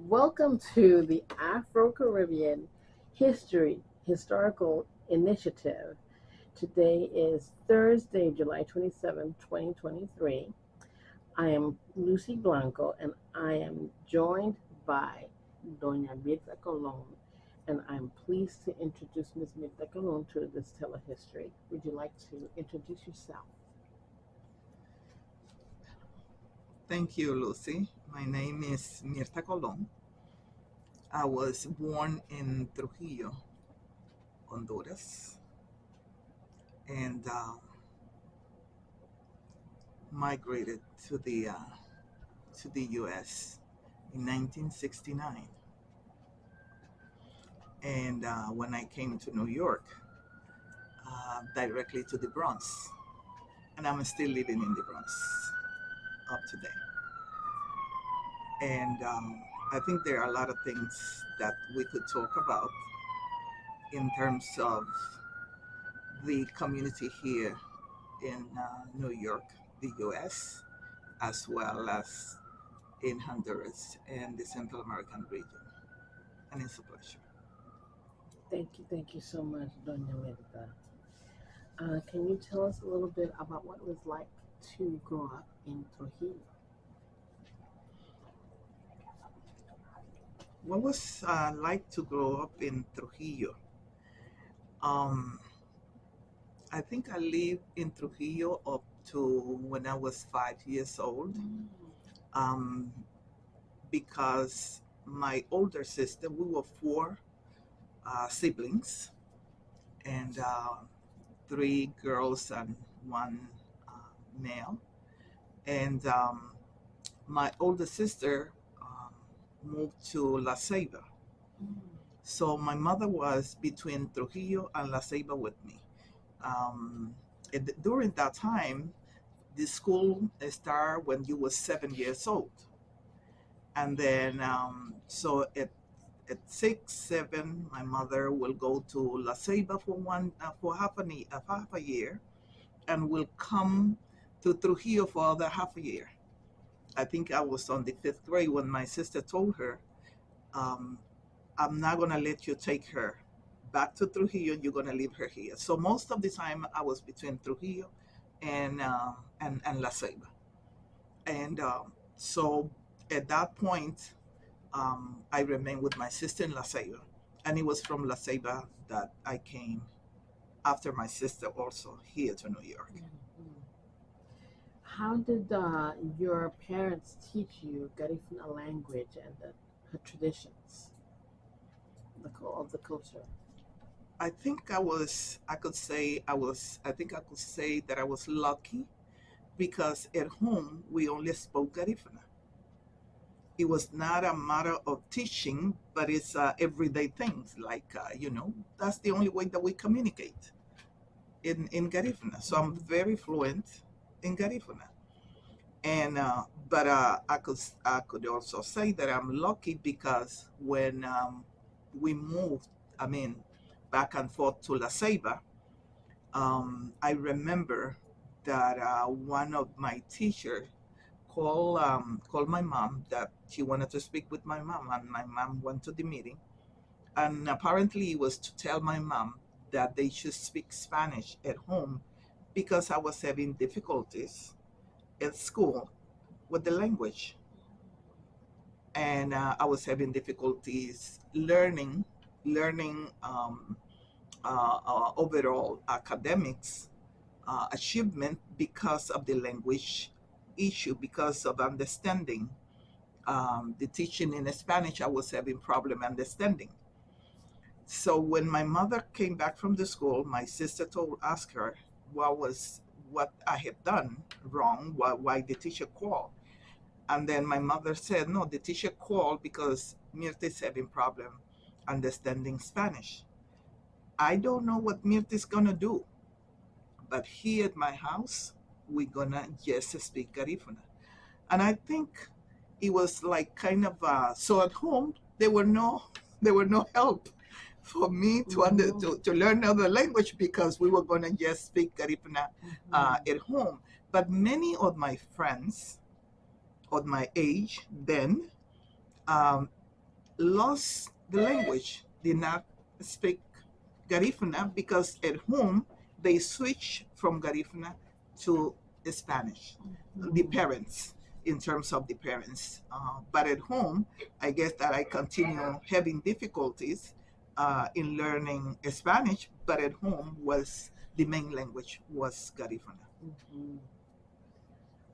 Welcome to the Afro-Caribbean Historical Initiative. Today is Thursday, July 27, 2023. I am Lucy Blanco and I am joined by Doña Mirtha Colon, and I'm pleased to introduce Ms. Mirtha Colon to this telehistory. Would you like to introduce yourself? Thank you, Lucy. My name is Mirtha Colon. I was born in Trujillo, Honduras, and migrated to the U.S. in 1969. And when I came to New York, directly to the Bronx, and I'm still living in the Bronx up today. And I think there are a lot of things that we could talk about in terms of the community here in New York, the US, as well as in Honduras and the Central American region. And it's a pleasure. Thank you so much, Doña Mirtha. Can you tell us a little bit about what it was like to grow up in Trujillo? What was like to grow up in Trujillo? Um, I think I lived in Trujillo up to when I was 5 years old, um, because my older sister, we were four siblings, and three girls and one male. And my older sister moved to La Ceiba. So my mother was between Trujillo and La Ceiba with me. Um, During that time, the school started when you were 7 years old. And then, so at 6, 7, my mother will go to La Ceiba for half a year, and will come to Trujillo for the half a year. I think I was on the 5th grade when my sister told her, um, I'm not going to let you take her back to Trujillo. You're going to leave her here. So most of the time I was between Trujillo and La Ceiba. And so at that point, I remained with my sister in La Ceiba. And it was from La Ceiba that I came after my sister also here to New York. Mhm. How did your parents teach you Garifuna language and her traditions, of the culture? I think I think I could say that I was lucky because at home we only spoke Garifuna. It was not a matter of teaching, but it's everyday things like, that's the only way that we communicate in Garifuna. So I'm Mhm. very fluent in Garifuna. And but I could also say that I'm lucky because when we moved, I mean, back and forth to La Ceiba, I remember that one of my teachers called my mom that she wanted to speak with my mom, and my mom went to the meeting, and apparently it was to tell my mom that they should speak Spanish at home because I was having difficulties at school with the language, and I was having difficulties learning overall academics achievement because of the language issue, because of understanding the teaching in Spanish. I was having problem understanding. So when my mother came back from the school, my sister asked her what I had done wrong, why the teacher called. And then my mother said, no, the teacher called because Mirta is having problem understanding Spanish. I don't know what Mirta is gonna do, but here at my house, we're gonna just speak Garifuna. And I think it was like kind of so at home there were no help for me Mhm. to learn another language because we were gonna just speak Garifuna Mhm. at home. But many of my friends of my age then, um, lost the language, did not speak Garifuna, because at home they switched from Garifuna to Spanish. The parents, in terms of the parents. But at home, I guess that I continue having difficulties in learning Spanish, but at home was the main language was Garifuna. Mm-hmm.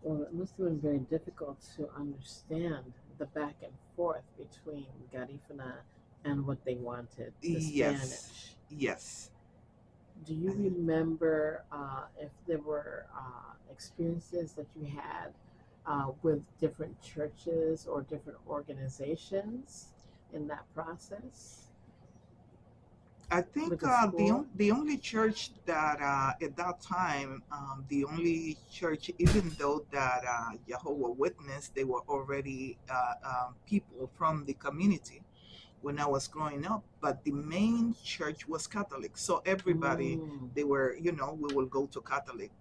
Well, it must have been very difficult to understand the back and forth between Garifuna and what they wanted, the Yes, Spanish. yes. Do you remember if there were experiences that you had with different churches or different organizations in that process I with think the school? the only church that at that time, the only church, even though that Jehovah Witness, they were already people from the community when I was growing up, but the main church was Catholic. So everybody, Mm. they were, we will go to Catholic,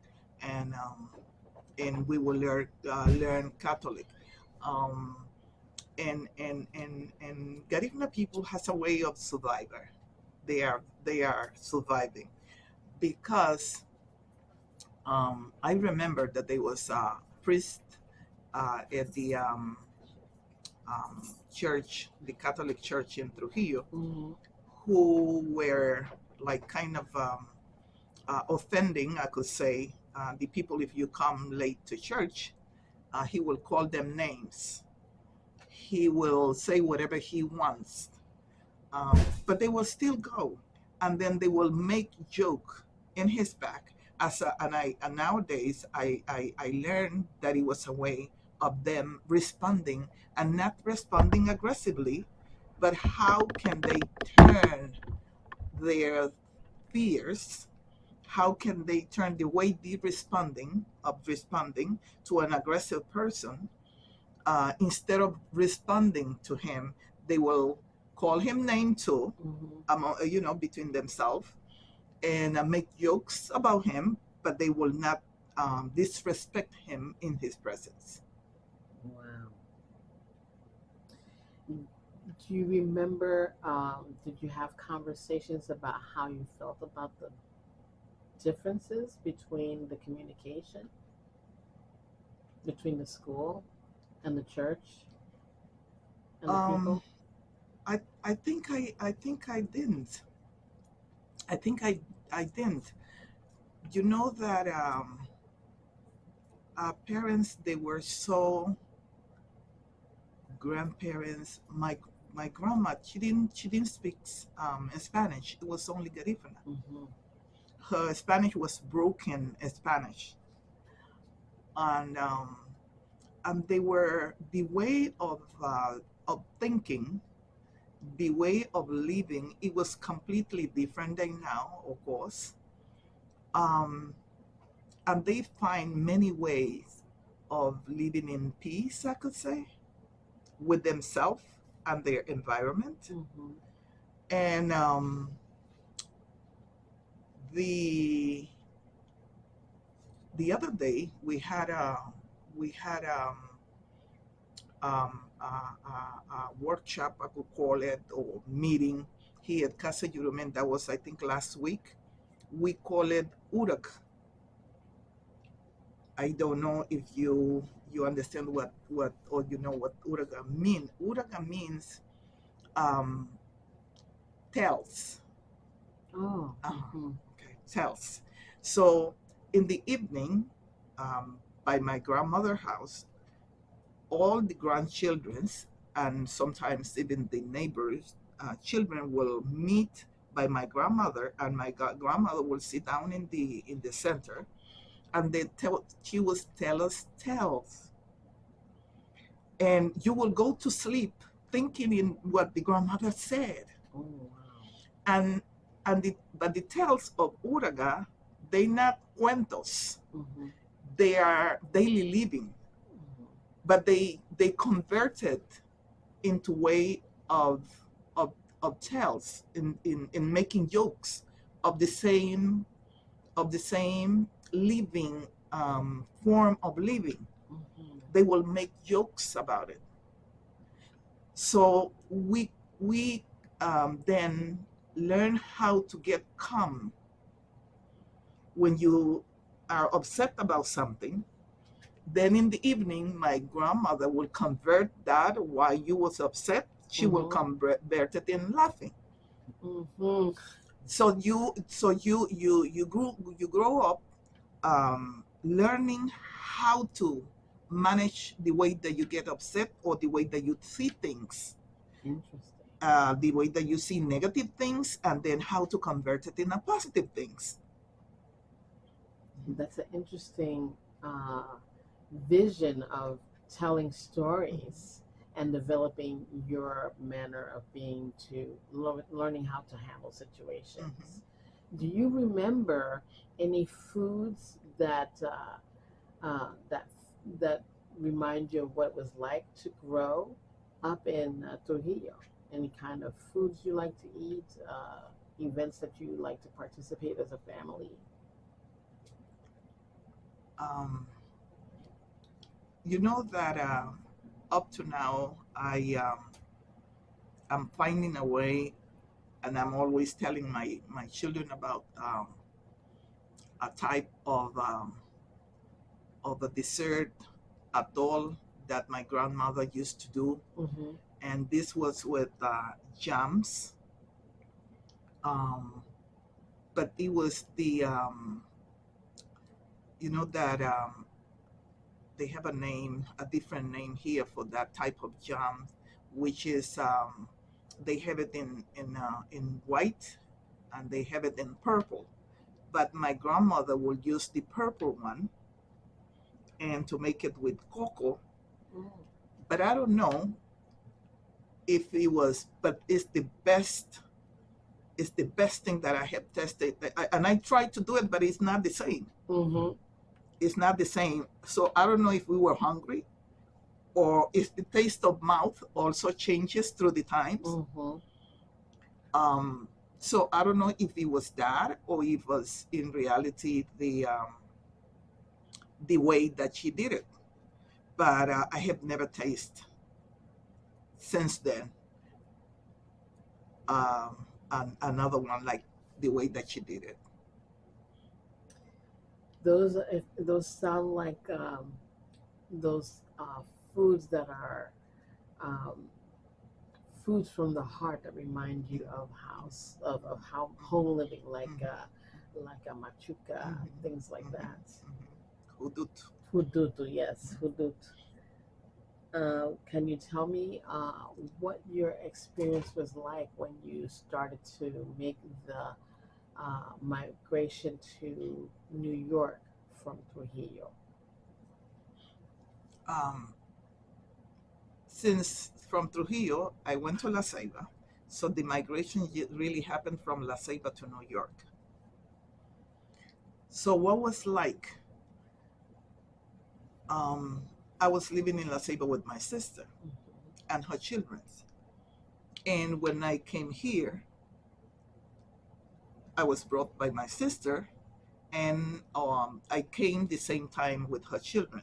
and we will learn Catholic. Um, and Garifuna people has a way of survivor. They are surviving because I remember that there was a priest at the church, the Catholic church in Trujillo, Mm-hmm. who were like kind of offending, I could say, the people. If you come late to church, he will call them names. He will say whatever he wants, but they will still go, and then they will make joke in his back. And nowadays I learned that it was a way of them responding, and not responding aggressively, but how can they turn their fears, how can they turn the way they responding to an aggressive person, instead of responding to him, they will call him name too, Mm-hmm. between themselves, and make jokes about him, but they will not disrespect him in his presence. Wow. Do you remember, did you have conversations about how you felt about the differences between the communication between the school and the church and the Um, people? I think I didn't. I think I didn't. You know that our parents, they were so, grandparents. My grandma, she didn't speak Spanish. It was only Garifuna. Mm-hmm. Her Spanish was broken Spanish, and they were the way of thinking, the way of living. It was completely different than now, of course. Um, and they find many ways of living in peace, I could say, with themselves and their environment. Mm-hmm. And the the other day we had a workshop, I could call it, or meeting here at Casa Yurumen. That was, I think, last week. We call it Urak. I don't know if you understand what or you know what Uraga mean. Uraga means um, tells. Oh. Uh, Mm-hmm. okay, tells. So in the evening, by my grandmother's house, all the grandchildrens and sometimes even the neighbors' children will meet by my grandmother, and my grandmother will sit down in the center, and she will tell us tales, and you will go to sleep thinking in what the grandmother said, Oh, wow. and but the tales of Uraga, they not cuentos, Mm-hmm. they are daily living, Mm-hmm. but they converted into way of of tales, in making jokes of the same living, form of living. Mm-hmm. They will make jokes about it. So we then learn how to get calm when you are upset about something. Then in the evening, my grandmother will convert that while you was upset. She will convert it in laughing. So you grow up learning how to manage the way that you get upset or the way that you see things. Interesting. The way that you see negative things, and then how to convert it into positive things. That's an interesting vision of telling stories and developing your manner of being to learning how to handle situations. Do you remember any foods that that remind you of what it was like to grow up in Trujillo? Any kind of foods you like to eat? Events that you like to participate as a family? You know that up to now, I'm finding a way, and I'm always telling my children about a type of a dessert, a doll that my grandmother used to do, and this was with jams. But it was the you know that they have a name, a different name here for that type of jam, which is they have it in white and they have it in purple. But my grandmother will use the purple one and to make it with cocoa. But I don't know if it was, but it's the best. It's the best thing that I have tested, and I tried to do it, but it's not the same. It's not the same. So I don't know if we were hungry, or if the taste of mouth also changes through the times. So I don't know if it was that, or if it was in reality the way that she did it. But I have never tasted since then another one like the way that she did it. Those sound like those foods that are um, foods from the heart that remind you of house of how home living, like a machuca, things like that. Hudut. Hudutu, yes, hudut. Can you tell me what your experience was like when you started to make the migration to New York from Trujillo? Since from Trujillo, I went to La Ceiba. So the migration really happened from La Ceiba to New York. So what was like? I was living in La Ceiba with my sister and her children. And when I came here, I was brought by my sister, and I came the same time with her children.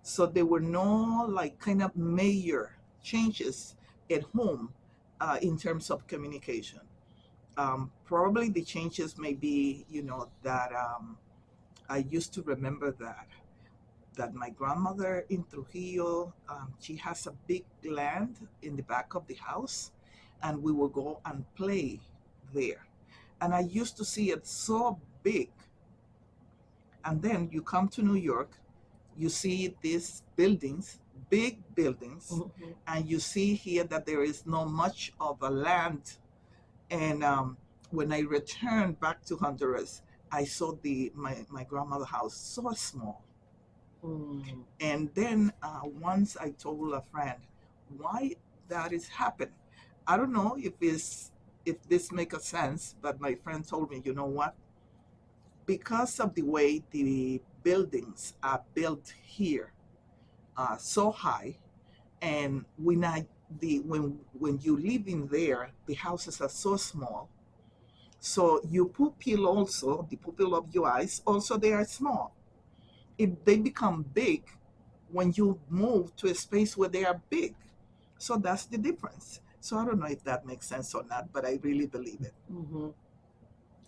So there were no like kind of major changes at home in terms of communication. Probably the changes may be, that I used to remember that my grandmother in Trujillo, she has a big land in the back of the house, and we will go and play there. And I used to see it so big. And then you come to New York, you see these buildings, big buildings, and you see here that there is not much of a land. And when I returned back to Honduras, I saw my grandmother's house so small. And then once I told a friend why that is happening. I don't know if this makes sense, but my friend told me, you know what? Because of the way the buildings are built here, so high, and when you live in there, the houses are so small. So your pupil also, the pupil of your eyes, also they are small. If they become big when you move to a space where they are big, So that's the difference. So I don't know if that makes sense or not, but I really believe it. Mm-hmm.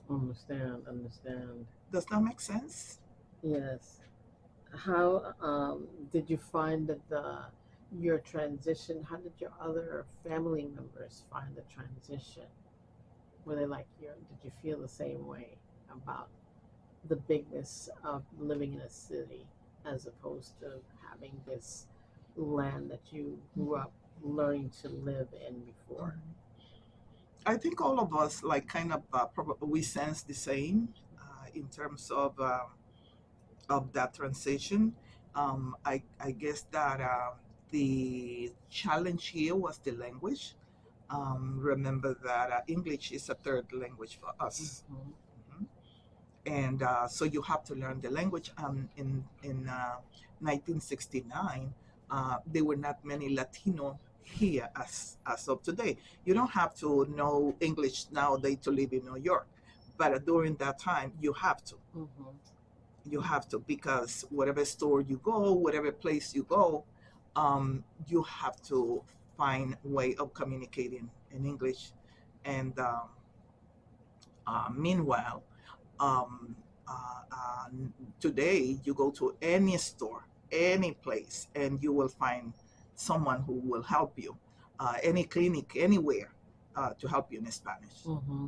Understand. Does that make sense? Yes. How did you find that your transition? How did your other family members find the transition? Were they like you? Did you feel the same way about the bigness of living in a city as opposed to having this land that you grew up learning to live in before? I think all of us, like, kind of probably we sense the same in terms of that transition. I guess that the challenge here was the language. Remember that English is a third language for us. Mm-hmm. Mhm. And so you have to learn the language. In 1969, there were not many Latino here as of today. You don't have to know English nowadays to live in New York, but during that time, you have to. Mm-hmm. You have to, because whatever store you go, whatever place you go, you have to find a way of communicating in English. And meanwhile, um, uh, uh, today you go to any store, any place, and you will find someone who will help you, any clinic, anywhere, to help you in Spanish. Mm-hmm.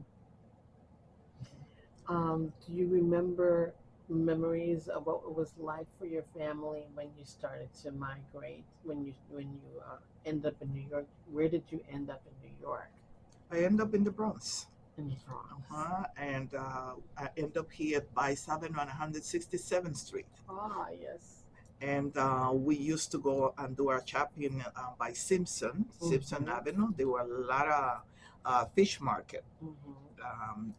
Do you remember memories of what it was like for your family when you started to migrate? When you end up in New York, where did you end up in New York? I end up in the Bronx. In the Bronx. And I end up here by 7 on 167th Street. Ah, yes. And we used to go and do our shopping by Simpson Mm-hmm. Avenue. There were a lot of fish market Mm-hmm.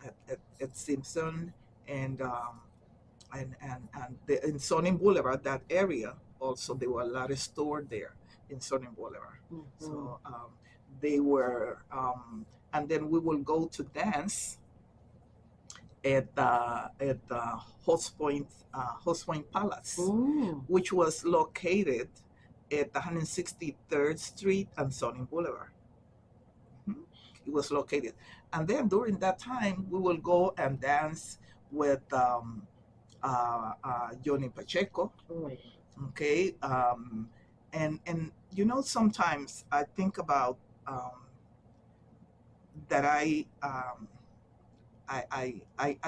at Simpson, and in Sonin Boulevard, that area also, there were a lot of stores there in Sonin Boulevard. Mm-hmm. So they were, and then we will go to dance at Host Point Palace, Mm. which was located at 163rd Street and Sonin Boulevard. Mhm. It was located, and then during that time, we will go and dance with Johnny Pacheco. Oh, yeah. Okay, and sometimes I think about that I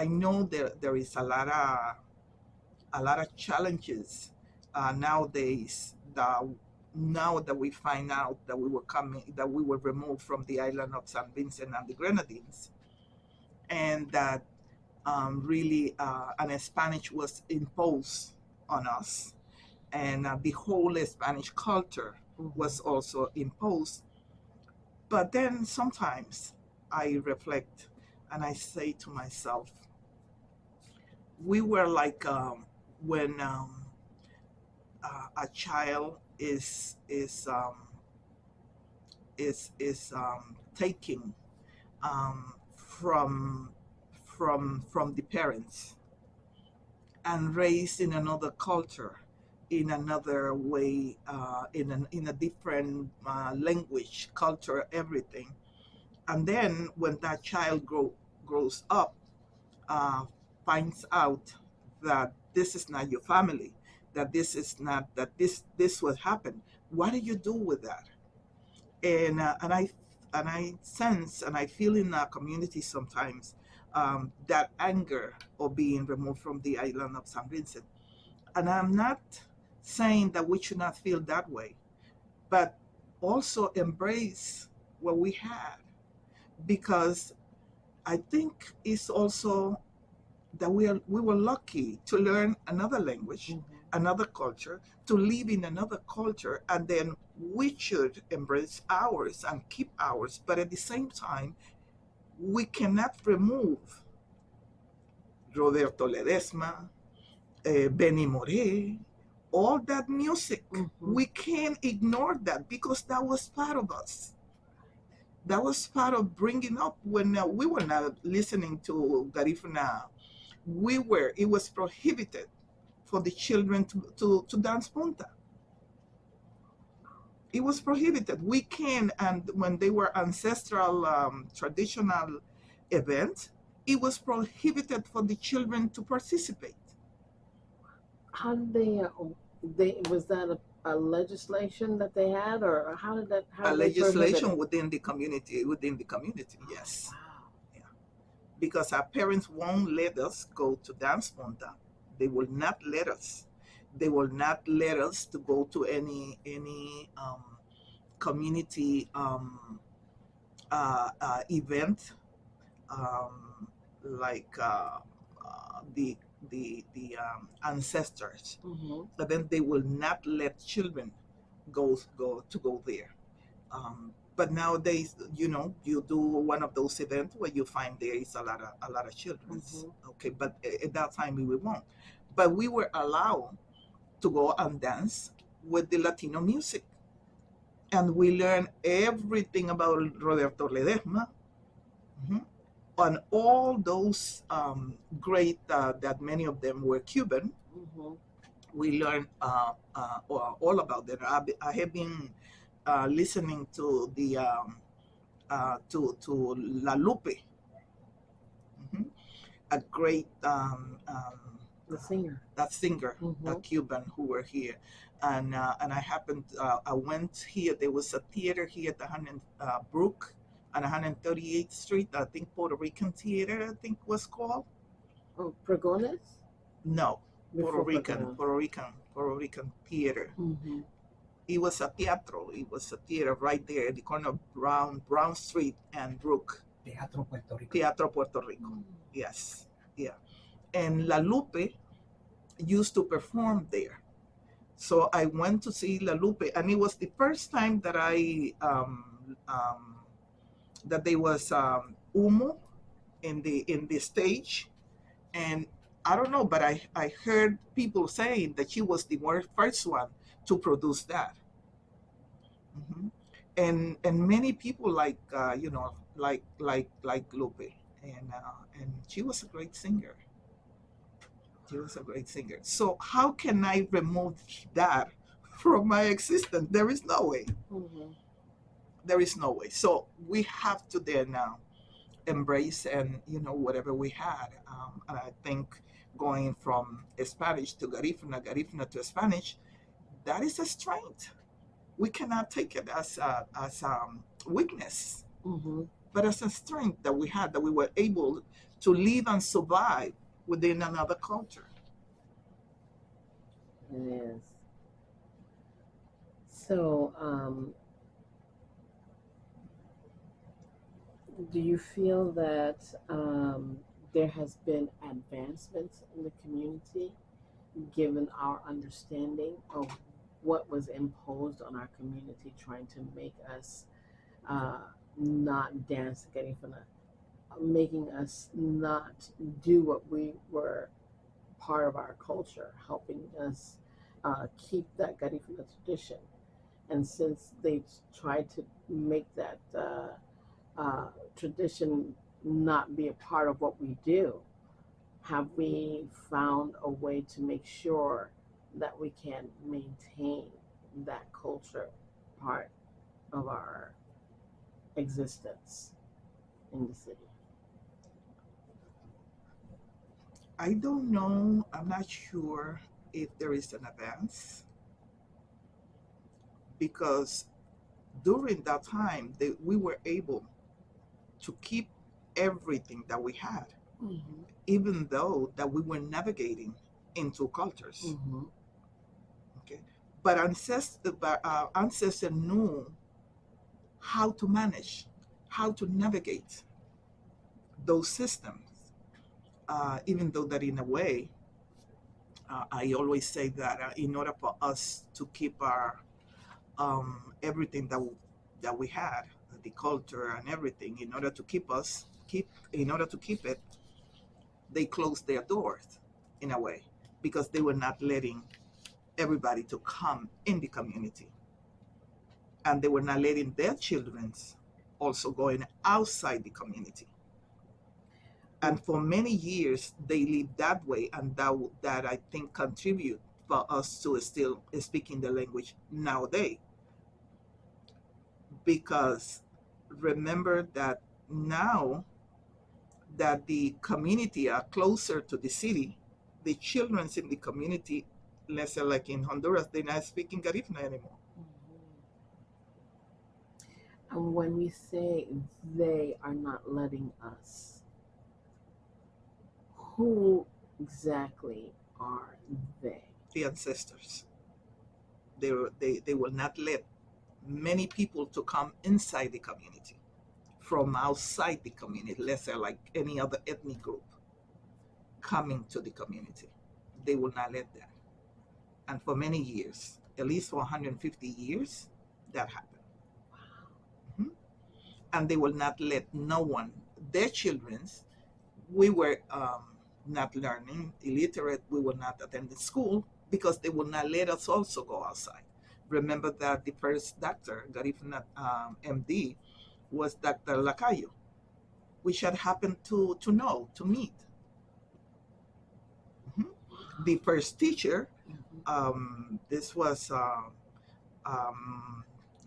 know there is a lot of challenges nowadays, that now that we find out that we were removed from the island of San Vincent and the Grenadines, and that really and Spanish was imposed on us, and the whole Spanish culture was Mm-hmm. also imposed. But then sometimes I reflect and I say to myself, we were like, when a child is taking from the parents and raised in another culture, in another way, in a different language, culture, everything. And then when that child grows up, uh, finds out that this is not your family, that this is not, that this what happened. What do you do with that? And I sense and I feel in our community sometimes, that anger of being removed from the island of San Vincent. And I'm not saying that we should not feel that way, but also embrace what we had, because I think it's also that we were lucky to learn another language, Mm-hmm. another culture, to live in another culture, and then we should embrace ours and keep ours. But at the same time, we cannot remove Roberto Ledesma, Benny Moré, all that music. Mm-hmm. We can't ignore that, because that was part of us. That was part of bringing up when we were not listening to Garifuna. It was prohibited for the children to dance punta. It was prohibited. We can, and when they were ancestral, traditional events, it was prohibited for the children to participate. How did they was that a legislation that they had, or how A did they prohibit legislation it? within the community, yes. Wow. Yeah. Because our parents won't let us go to dance monta. They will not let us. They will not let us to go to any community event, um, like the ancestors. Mm-hmm. But then they will not let children go there. But nowadays, you do one of those events where you find there is a lot of children's. Mm-hmm. Okay, but at that time we won't. But we were allowed to go and dance with the Latino music, and we learned everything about Roberto Ledesma, mhm, on all those great that many of them were Cuban. Mm-hmm. We learned all about them. I have been listening to the to La Lupe, mhm, a great The singer. that singer, a Mm-hmm. Cuban who were here, and I happened I went here. There was a theater here at the 100 Brook on 138th Street. I think Puerto Rican Theater, I think was called. Oh, Pregones? No, Before Pregones. Puerto Rican Theater. Mm-hmm. It was a teatro. It was a theater right there at the corner of Brown Street and Brook. Teatro Puerto Rico. Teatro Puerto Rico. Yes, yeah. And La Lupe used to perform there. So I went to see La Lupe, and it was the first time that that there was humo in the stage, and I don't know, but I heard people saying that she was the first one to produce that. Hmm. And many people like Lupe, and she was a great singer. She was a great singer. So how can I remove that from my existence? There is no way. Mm-hmm. There is no way. So we have to then embrace and whatever we had. And I think going from Spanish to Garifuna, Garifuna to Spanish, that is a strength. We cannot take it as weakness, Mm-hmm. but as a strength that we had, that we were able to live and survive within another culture. It is. So, do you feel that there has been advancements in the community given our understanding of what was imposed on our community, trying to make us uh, not dance Garifuna, making us not do what we were part of our culture, helping us keep that Garifuna tradition. And since they tried to make that tradition not be a part of what we do, have we found a way to make sure that we can maintain that culture part of our existence in the city? I don't know. I'm not sure if there is an advance, because during that time we were able to keep everything that we had, Mm-hmm. even though that we were navigating into cultures. Mm-hmm. Okay, but ancestor knew how to manage, how to navigate those systems. Even though that in a way, I always say that in order for us to keep our everything that we had, the culture and everything, in order to keep it, they closed their doors in a way, because they were not letting everybody to come in the community, and they were not letting their children also going outside the community. And for many years they lived that way, and that I think contribute for us to still speaking the language nowadays. because remember that now that the community are closer to the city, the children in the community, let's say like in Honduras, they're not speaking Garifuna anymore. And when we say they are not letting us, who exactly are they? The ancestors. They will not let many people to come inside the community from outside the community, let's say like any other ethnic group coming to the community. They will not let that. And for many years, at least for 150 years, that happened. Mhm. And they will not let no one, their children's, we were not learning, illiterate, we were not attending school because they would not let us also go outside. Remember that the first doctor, Garifuna MD, was Dr. Lacayo, which had happened to know, to meet. Mhm. The first teacher, this was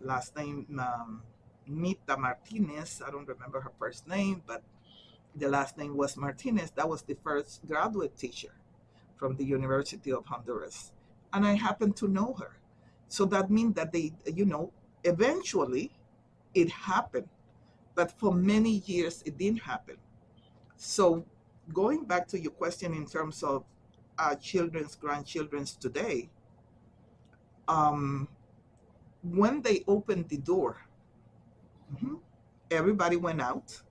last name Mirtha Martinez. I don't remember her first name, but the last name was Martinez. That was the first graduate teacher from the University of Honduras. And I happened to know her. So that means that they, eventually it happened. But for many years, it didn't happen. So going back to your question in terms of our children's, grandchildren's today, when they opened the door, everybody went out,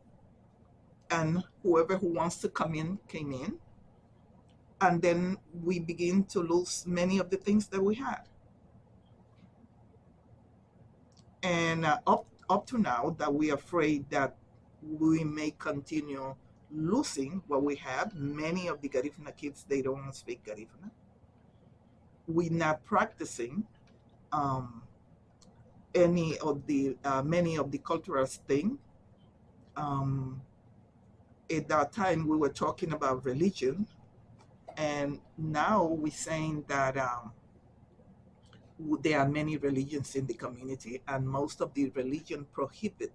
and whoever who wants to come in came in, and then we begin to lose many of the things that we had. And up to now, that we're afraid that we may continue losing what we have. Many of the Garifuna kids, they don't speak Garifuna. We're not practicing any of the many of the cultural things. At that time, we were talking about religion, and now we're saying that there are many religions in the community, and most of the religion prohibit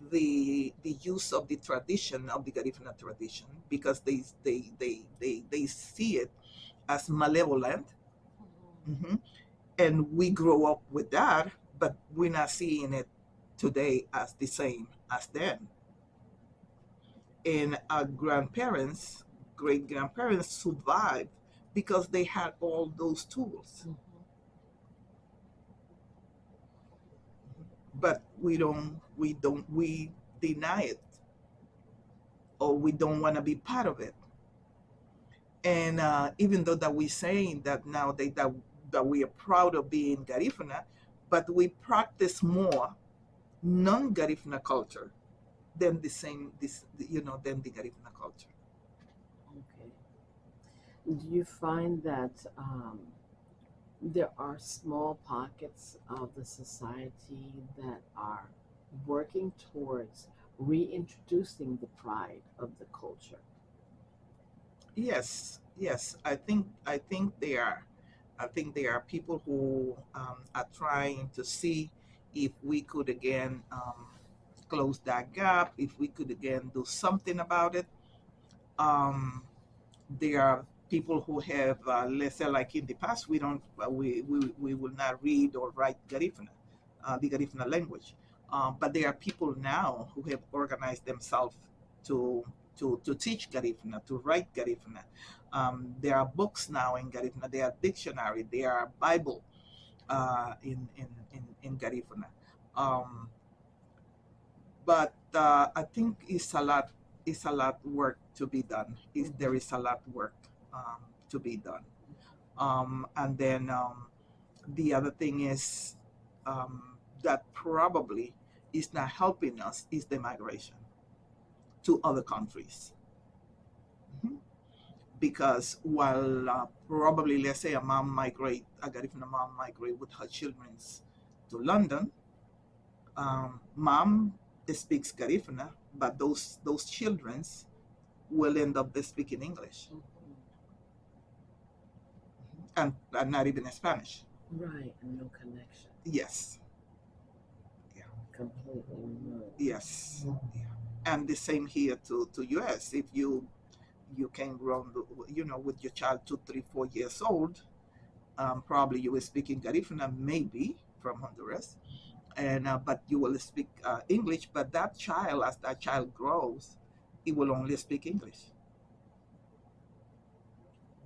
the use of the tradition of the Garifuna tradition because they see it as malevolent. Mm-hmm. And we grow up with that, but we're not seeing it today as the same as then. And our grandparents, great grandparents survived because they had all those tools. But we deny it, or we don't want to be part of it. And even though that we're saying that nowadays that we are proud of being Garifuna, but we practice more non-Garifuna culture than than the Garifuna culture. Okay. Do you find that there are small pockets of the society that are working towards reintroducing the pride of the culture? Yes, yes. I think they are. I think there are people who are trying to see if we could again close that gap, if we could again do something about it. There are people who have, let's say, like in the past, we will not read or write Garifuna, the Garifuna language. But there are people now who have organized themselves to to teach Garifuna, to write Garifuna. There are books now in Garifuna. There are dictionary. There are Bible in Garifuna. Um, but I think it's a lot work to be done. There is a lot work to be done. And then the other thing is that probably is not helping us is the migration to other countries. Mhm. Because while probably, let's say a Garifuna mom migrate with her children to London, mom speaks Garifuna, but those childrens will end up speaking English and not even Spanish. Right, and no connection. Yes. completely removed. Yes. Yeah. And the same here to US. If you came around, with your child 2, 3, 4 years old, probably you will speak in Garifuna, maybe from Honduras, and but you will speak English. But that child, as that child grows, it will only speak English.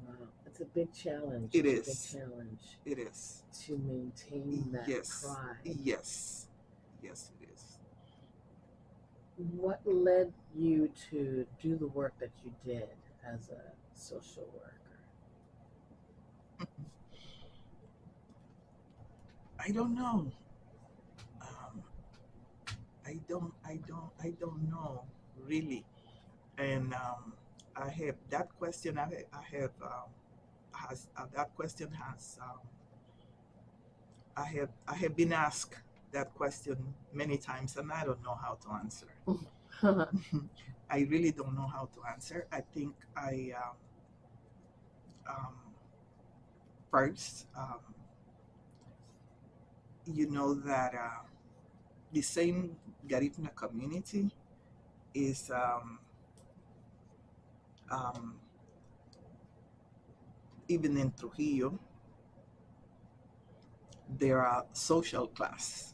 Wow, it's a big challenge. It It's a big is. challenge It is. to maintain that Yes. pride. Yes. Yes, it is. What led you to do the work that you did as a social worker? I don't know. Um, I don't know really. And I have that question. I have has that question has I have been asked that question many times, and I don't know how to answer. I really don't know how to answer. I think I um, first, you know that the same Garifuna community is um, even in Trujillo, there are social class.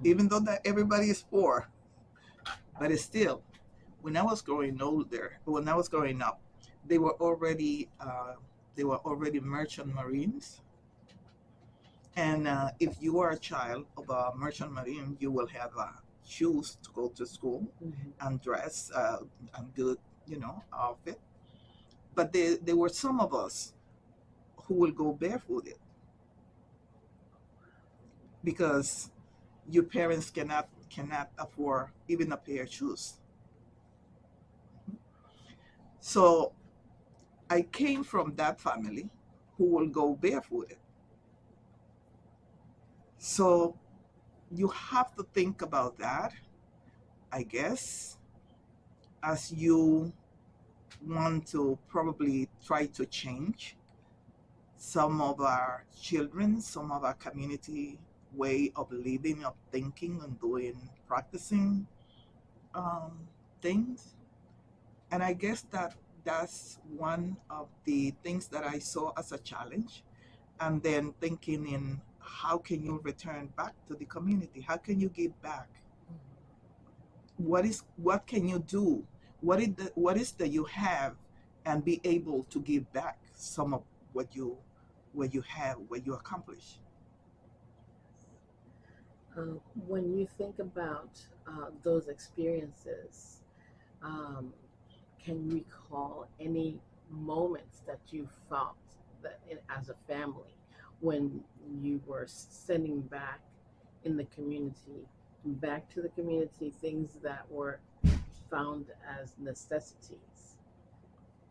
Even though that everybody is poor, but it's still, when I was growing up, they were already merchant marines. And if you are a child of a merchant marine, you will have shoes to go to school and dress and good, outfit. But there were some of us who will go barefooted because your parents cannot afford even a pair of shoes. So I came from that family who will go barefooted. So you have to think about that, I guess, as you want to probably try to change some of our children, some of our community way of living, of thinking and doing, practicing um, things. And I guess that's one of the things that I saw as a challenge. And then thinking in how can you return back to the community? How can you give back? What can you do? What is that you have, and be able to give back some of what you have, what you accomplish. When you think about those experiences, um, can you recall any moments that you felt as a family when you were sending back in the community, back to the community, things that were found as necessities?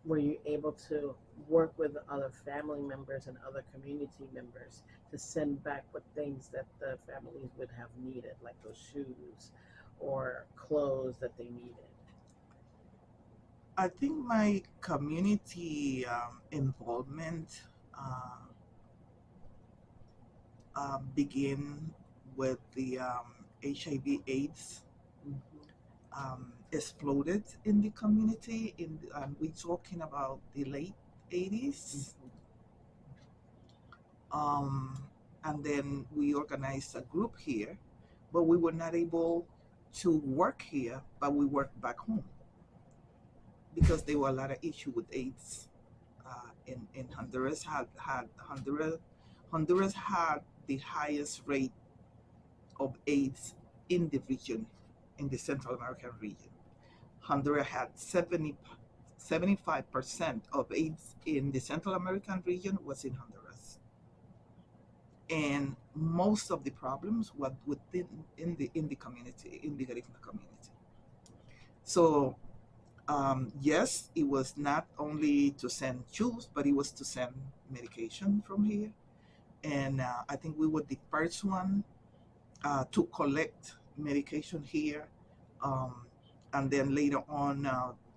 Were you able to work with other family members and other community members to send back what things that the families would have needed, like those shoes or clothes that they needed? I think my community involvement uh, begin with the HIV/AIDS exploded in the community. We're talking about the late 80s. And then we organized a group here, but we were not able to work here, but we worked back home because there were a lot of issues with AIDS. In Honduras Honduras had the highest rate of AIDS in the region, in the Central American region. Honduras had 75% of AIDS in the Central American region was in Honduras. And most of the problems were within in the community, in the Garifuna community. So yes, it was not only to send shoes, but it was to send medication from here. And I think we were the first one to collect medication here. Um, and then later on,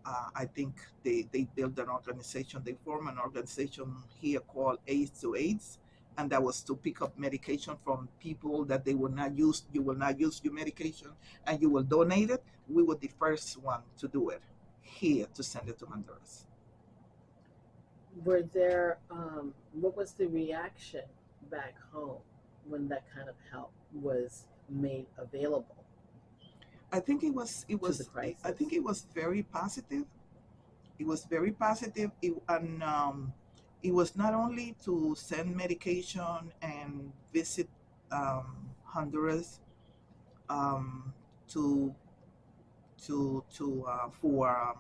I think they built an organization, they formed an organization here called AIDS to AIDS. and that was to pick up medication from people that they will not use. You will not use your medication, and you will donate it. We were the first one to do it here to send it to Honduras. Were there, what was the reaction back home when that kind of help was made available I think it was it to the was I crisis? think it was very positive. It was very positive, and it was not only to send medication and visit Honduras um, to for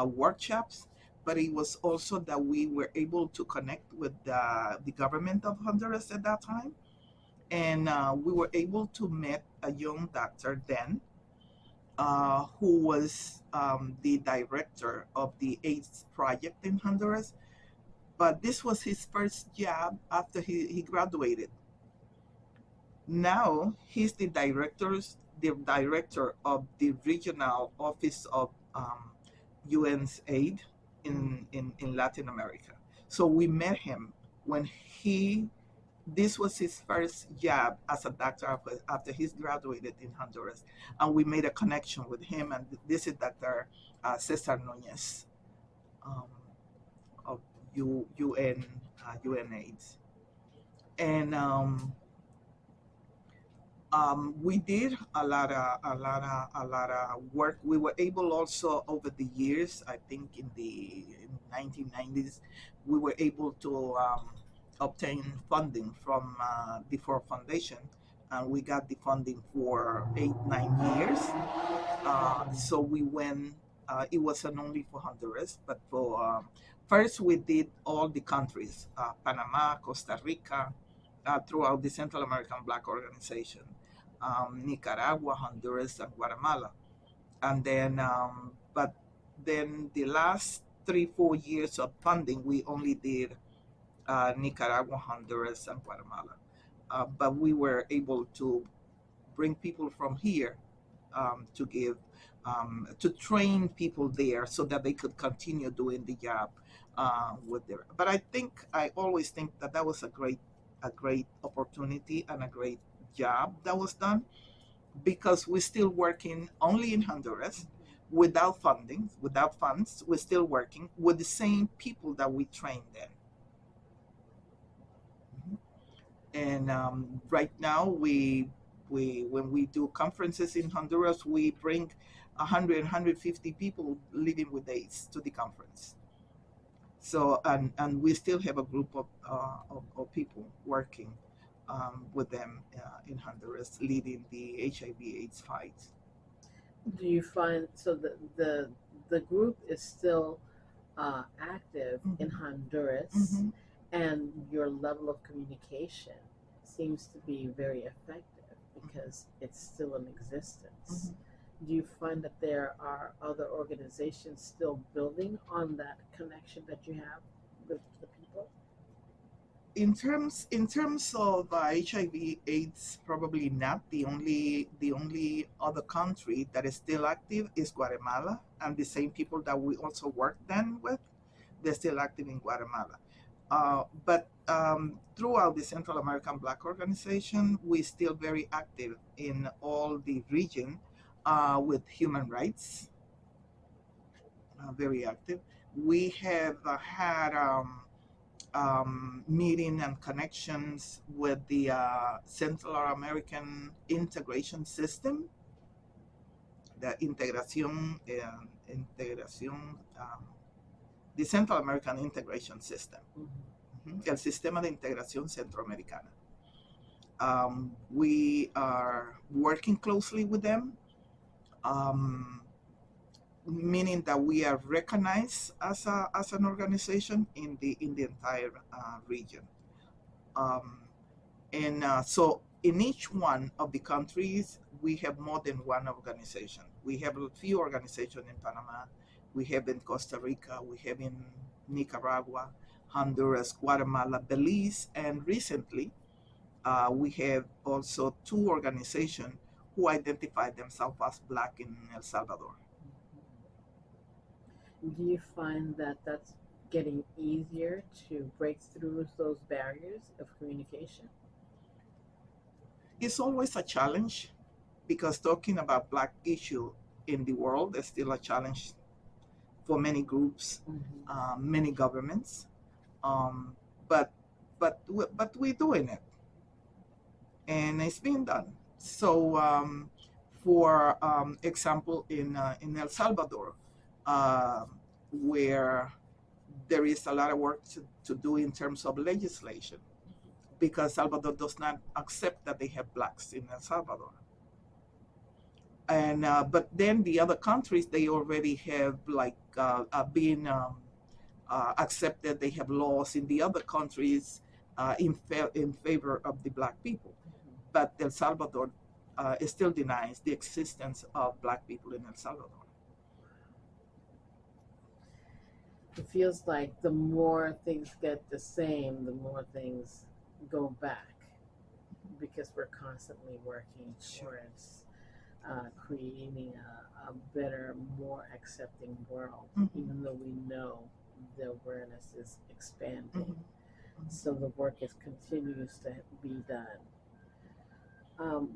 workshops, but it was also that we were able to connect with the government of Honduras at that time, and we were able to meet a young doctor then who was the director of the AIDS project in Honduras. But this was his first job after he graduated. Now he's the director of the regional office of UN's aid in Latin America. So we met him when this was his first job as a doctor after he's graduated in Honduras. And we made a connection with him. And this is Dr. Cesar Nunez um, of UN AIDS. And we did a lot of work. We were able also over the years, I think in the 1990s, we were able to obtain funding from the Ford Foundation, and we got the funding for 8-9 years. So we went. It wasn't only for Honduras, but for first we did all the countries: Panama, Costa Rica, throughout the Central American Black Organization, Nicaragua, Honduras, and Guatemala. And then, but then the last 3-4 years of funding, we only did Nicaragua, Honduras, and Guatemala. But we were able to bring people from here to give to train people there so that they could continue doing the job with their. But I always think that that was a great opportunity and a great job that was done because we're still working only in Honduras without funding, without funds. We're still working with the same people that we trained then. Mhm. And right now, when we do conferences in Honduras, we bring 150 people living with AIDS to the conference. So and we still have a group of people working with them in Honduras, leading the HIV/AIDS fight. Do you find so the group is still active in Mm-hmm. Honduras, Mm-hmm. and your level of communication seems to be very effective because it's still in existence. Mm-hmm. Do you find that there are other organizations still building on that connection that you have with the people? In terms of HIV/AIDS, probably not. The only other country that is still active is Guatemala, and the same people that we also work then with, they're still active in Guatemala. But throughout the Central American Black Organization, we're still very active in all the region with human rights, very active. We have had meeting and connections with the Central American Integration System, the the Central American Integration System, el Sistema de Integración Centroamericana. We are working closely with them, meaning that we are recognized as an organization in the entire region. Um, and so in each one of the countries, we have more than one organization. We have a few organizations in Panama, we have in Costa Rica, we have in Nicaragua, Honduras, Guatemala, Belize, and recently we have also 2 organizations who identify themselves as Black in El Salvador. Do you find that that's getting easier to break through those barriers of communication? It's always a challenge because talking about Black issue in the world is still a challenge for many groups, Mm-hmm. many governments. Um, but but we're doing it, and it's being done. So, for example, in El Salvador, uh, where there is a lot of work to do in terms of legislation, because Salvador does not accept that they have blacks in El Salvador. And but then the other countries, they already have like been accepted. They have laws in the other countries in favor of the black people, but El Salvador still denies the existence of black people in El Salvador. It feels like the more things get the same, the more things go back because we're constantly working towards creating a better, more accepting world, Mm-hmm. even though we know the awareness is expanding. Mm-hmm. So the work is continues to be done.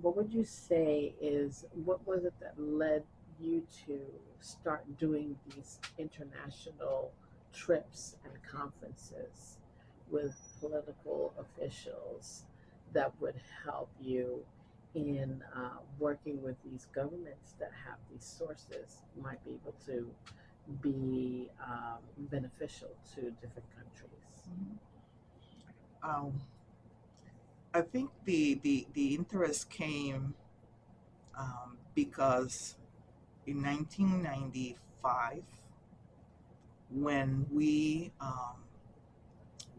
What would you say is what was it that led you to start doing these international trips and conferences with political officials that would help you in working with these governments that have these sources might be able to be beneficial to different countries? Um, I think the interest came because in 1995, when we um,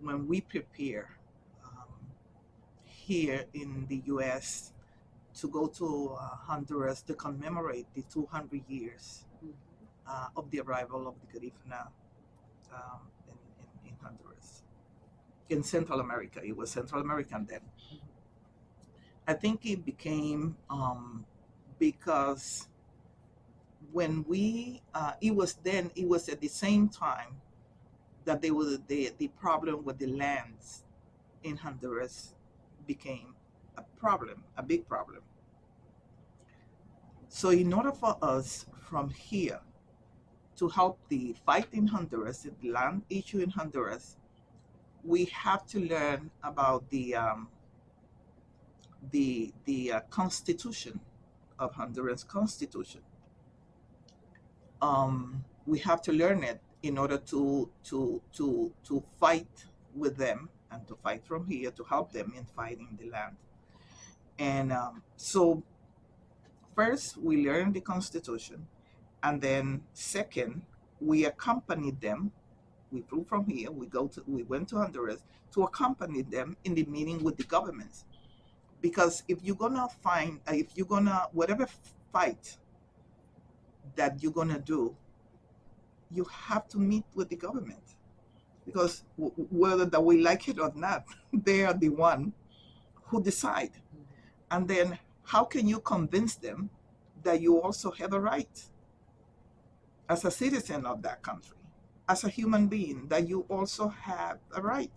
when we prepare um, here in the U.S. to go to Honduras to commemorate the 200 years of the arrival of the Garifuna in Honduras. In Central America, it was Central American then. I think it became because when it was at the same time that there was the problem with the lands in Honduras became a problem, a big problem. So in order for us from here to help the fight in Honduras, the land issue in Honduras, we have to learn about the constitution of Honduras constitution. We have to learn it in order to fight with them and to fight from here to help them in fighting the land. And so first we learn the constitution, and then second we accompanied them. We flew from here. We went to Honduras to accompany them in the meeting with the governments, because if you're gonna whatever fight that you're gonna do, you have to meet with the government, because whether that we like it or not, they are the one who decide. And then how can you convince them that you also have a right as a citizen of that country, as a human being, that you also have a right?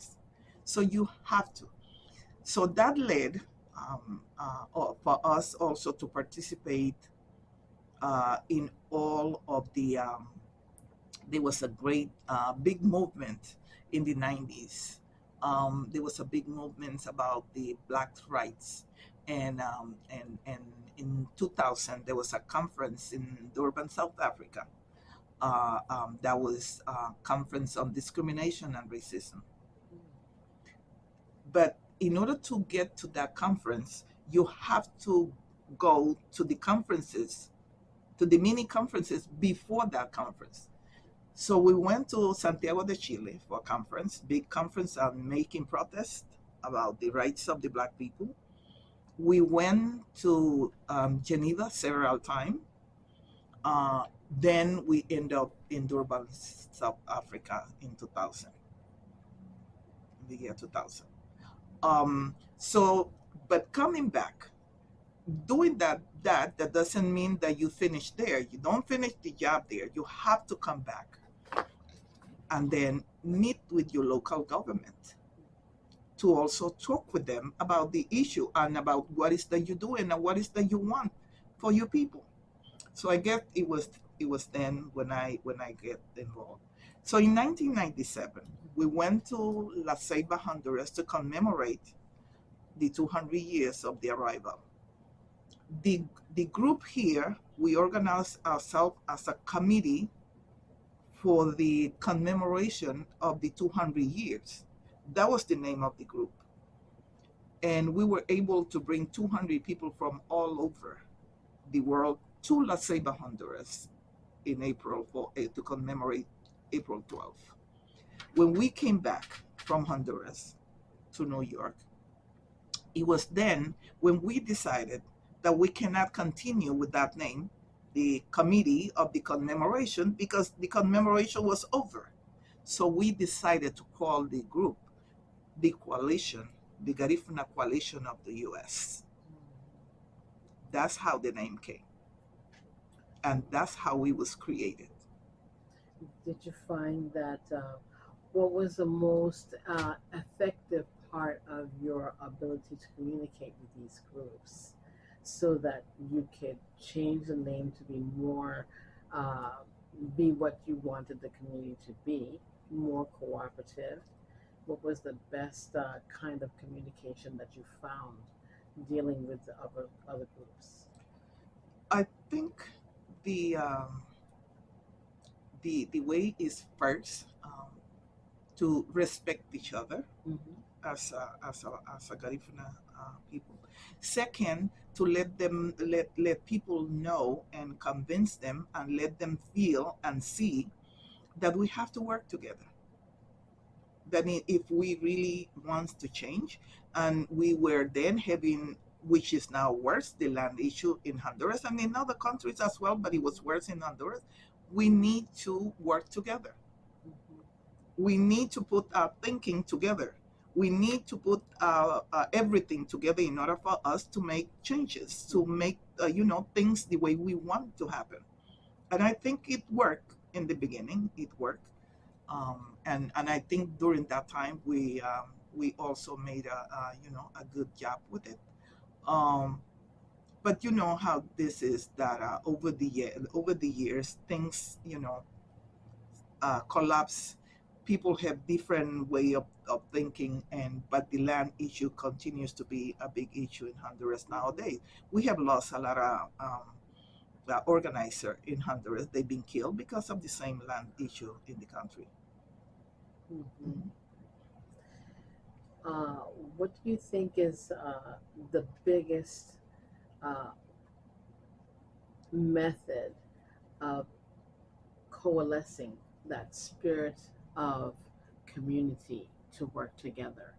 So you have to. So that led for us also to participate in all of there was a great big movement in the 90s. There was a big movement about the black rights, and in 2000 there was a conference in Durban, South Africa. That was a conference on discrimination and racism. But in order to get to that conference, you have to go to the conferences, to the mini conferences before that conference. So we went to Santiago de Chile for a conference, big conference on making protest about the rights of the black people. We went to Geneva several times. Then we end up in Durban, South Africa in 2000, in the year 2000. So, but coming back, doing that doesn't mean that you finish there. You don't finish the job there. You have to come back. and then meet with your local government to also talk with them about the issue and about what is that you do and what is that you want for your people. So I guess it was then when I get involved. So in 1997, we went to La Ceiba, Honduras to commemorate the 200 years of the arrival. The, the group here, we organized ourselves as a committee for the commemoration of the 200 years. That was the name of the group. And we were able to bring 200 people from all over the world to La Ceiba, Honduras in April to commemorate April 12th. When we came back from Honduras to New York, it was then when we decided that we cannot continue with that name, the committee of the commemoration, because the commemoration was over. So we decided to call the group the coalition, the Garifuna coalition of the US. That's how the name came. And that's how it was created. Did you find that what was the most effective part of your ability to communicate with these groups so that you could change the name to be more, uh, be what you wanted the community to be, more cooperative? What was the best kind of communication that you found dealing with the other groups? I think the the way is first to respect each other Mm-hmm. as a Garifuna people. Second, to let people know and convince them and let them feel and see that we have to work together. That if we really want to change, and we were then having, which is now worse, the land issue in Honduras and in other countries as well, but it was worse in Honduras. We need to work together. Mm-hmm. We need to put our thinking together. We need to put everything together in order for us to make changes, to make things the way we want to happen. And I think it worked in the beginning. It worked, and I think during that time we also made a good job with it. Um, but you know how this is that over the years things collapse. People have different way of thinking, and but the land issue continues to be a big issue in Honduras nowadays. We have lost a lot of organizer in Honduras. They've been killed because of the same land issue in the country. Mm-hmm. Mhm. Uh, what do you think is the biggest uh, method of coalescing that spirit of community to work together?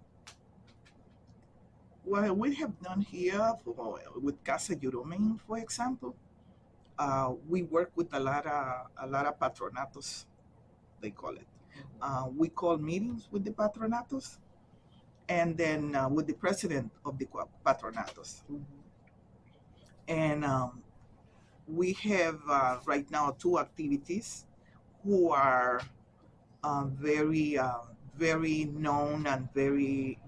What we have done here with Casa Yurumen, for example, we work with a lot of patronatos, they call it. We call meetings with the patronatos, and then with the president of the patronatos. Mm-hmm. And we have right now two activities who are very known and very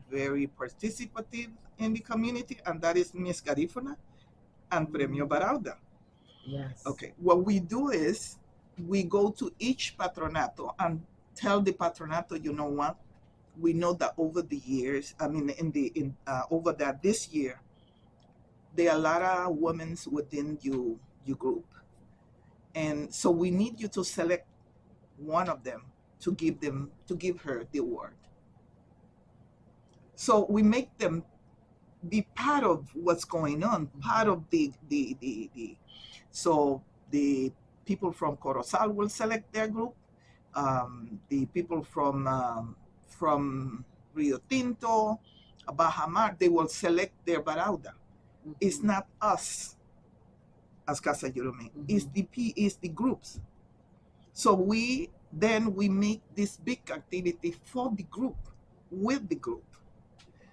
participative in the community, and that is Miss Garifuna and Premio Mm-hmm. Barauda. Yes. Okay, what we do is we go to each patronato and tell the patronato, you know what? We know that over the years, I mean, in over that this year, there are a lot of women within your group, and so we need you to select one of them to give her the award. So we make them be part of what's going on, part of the so the people from Corozal will select their group. The people from Rio Tinto, Bahamar, they will select their Barauda. It's Mm-hmm. not us as Casa Yurume. It's Mm-hmm. the groups. So we make this big activity for the group, with the group.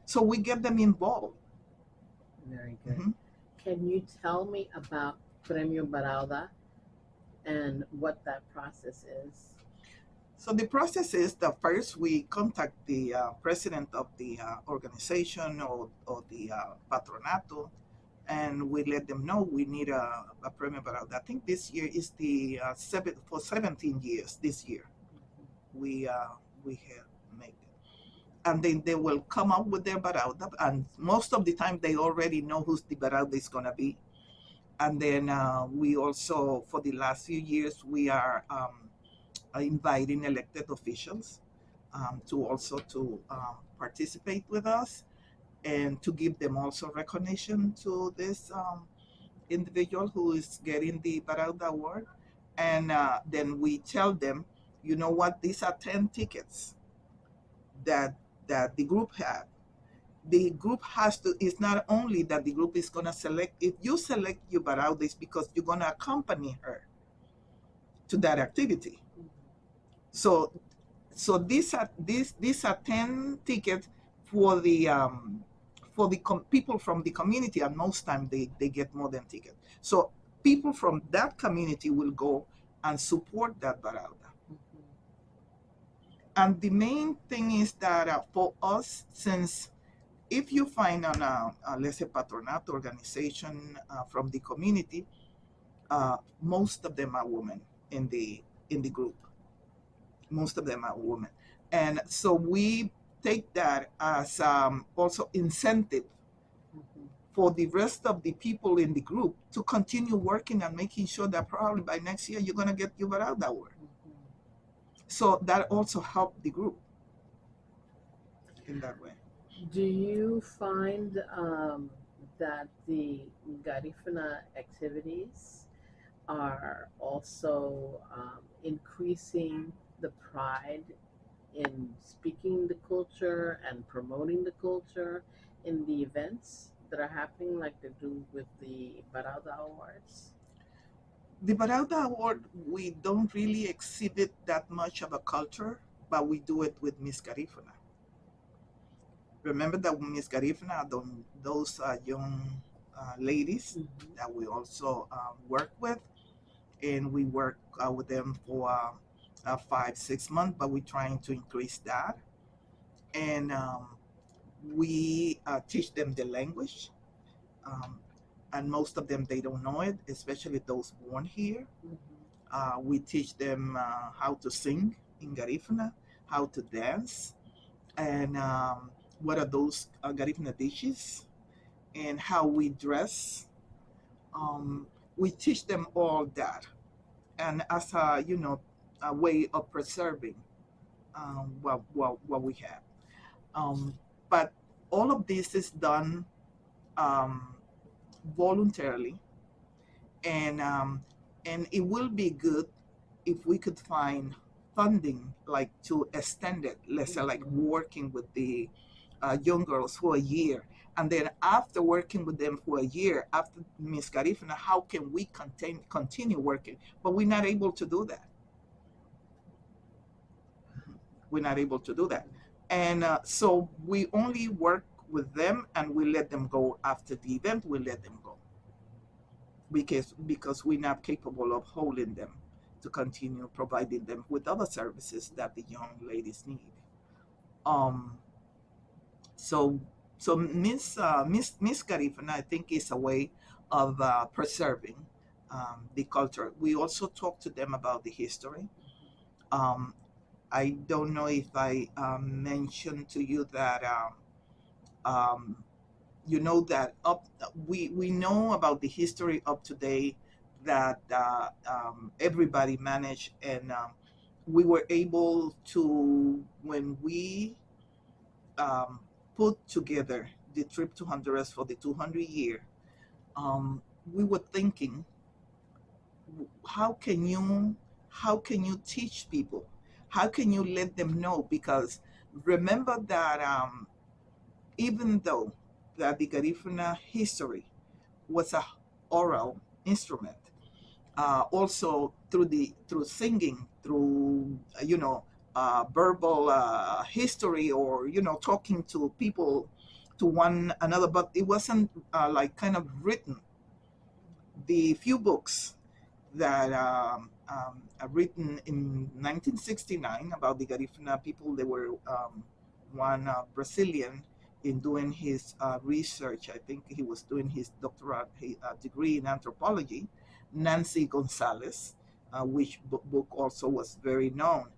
So we get them involved. Very good. Mhm. Can you tell me about Premio Barauda and what that process is? So the process is that first we contact the president of the organization or the patronato, and we let them know we need a premio barauda. I think this year is the for 17 years. This year we have made it, and then they will come up with their barauda, and most of the time they already know who's the barauda is gonna be. And then we also, for the last few years, we are inviting elected officials to also to participate with us, and to give them also recognition to this individual who is getting the Barauda Award. And then we tell them, you know what, these are 10 tickets that the group had. The group has to, it's not only that the group is going to select, if you select your Barauda, it's because you're going to accompany her to that activity. So these are 10 tickets for the people from the community, and most time they get more than tickets. So people from that community will go and support that barauda. And the main thing is that for us, since if you find on let's say patronato organization from the community, most of them are women in the group. Most of them are women, and so we take that as also incentive for the rest of the people in the group to continue working and making sure that probably by next year you're going to get your Barauda Award. So that also helped the group in that way. Do you find that the Garifuna activities are also increasing the pride in speaking the culture and promoting the culture in the events that are happening, like they do with the Barauda Awards? The Barauda Award, we don't really exhibit that much of a culture, but we do it with Miss Garifuna. Remember that Miss Garifuna, those young ladies that we also work with, and we work with them for 5-6 months, but we're trying to increase that. And we teach them the language, and most of them, they don't know it, especially those born here. We teach them how to sing in Garifuna, how to dance, and what are those Garifuna dishes, and how we dress. We teach them all that, and as a a way of preserving what we have. But all of this is done voluntarily, and it will be good if we could find funding, like to extend it, let's say like working with the young girls for a year, and then after working with them for a year, after Miss Garifuna, how can we continue working? But we're not able to do that. We're not able to do that. And so we only work with them, and we let them go after the event. We let them go because we're not capable of holding them to continue providing them with other services that the young ladies need. So Miss Garifuna, I think, is a way of preserving the culture. We also talk to them about the history. I don't know if I mentioned to you that you know that we know about the history up to date, that everybody managed, and we were able to, when we put together the trip to Honduras for the 200 year, we were thinking, how can you teach people? How can you let them know? Because remember that even though that the Garifuna history was a oral instrument, also through singing, through verbal history, or talking to people, to one another, but it wasn't like kind of written. The few books that written in 1969 about the Garifuna people. They were one Brazilian in doing his research. I think he was doing his doctorate degree in anthropology, Nancy Gonzalez, which book also was very known.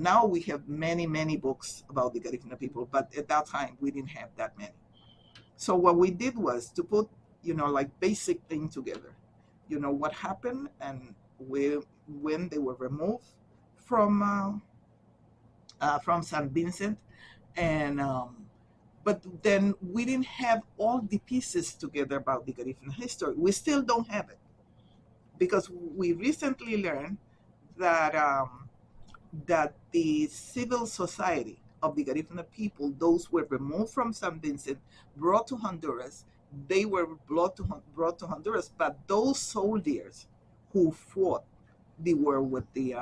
Now we have many, many books about the Garifuna people, but at that time we didn't have that many. So what we did was to put, like basic thing together. What happened and when they were removed from San Vincent, and but then we didn't have all the pieces together about the Garifuna history. We still don't have it because we recently learned that that the civil society of the Garifuna people, those were removed from San Vincent, brought to Honduras. They were brought to Honduras, but those soldiers who fought the war with the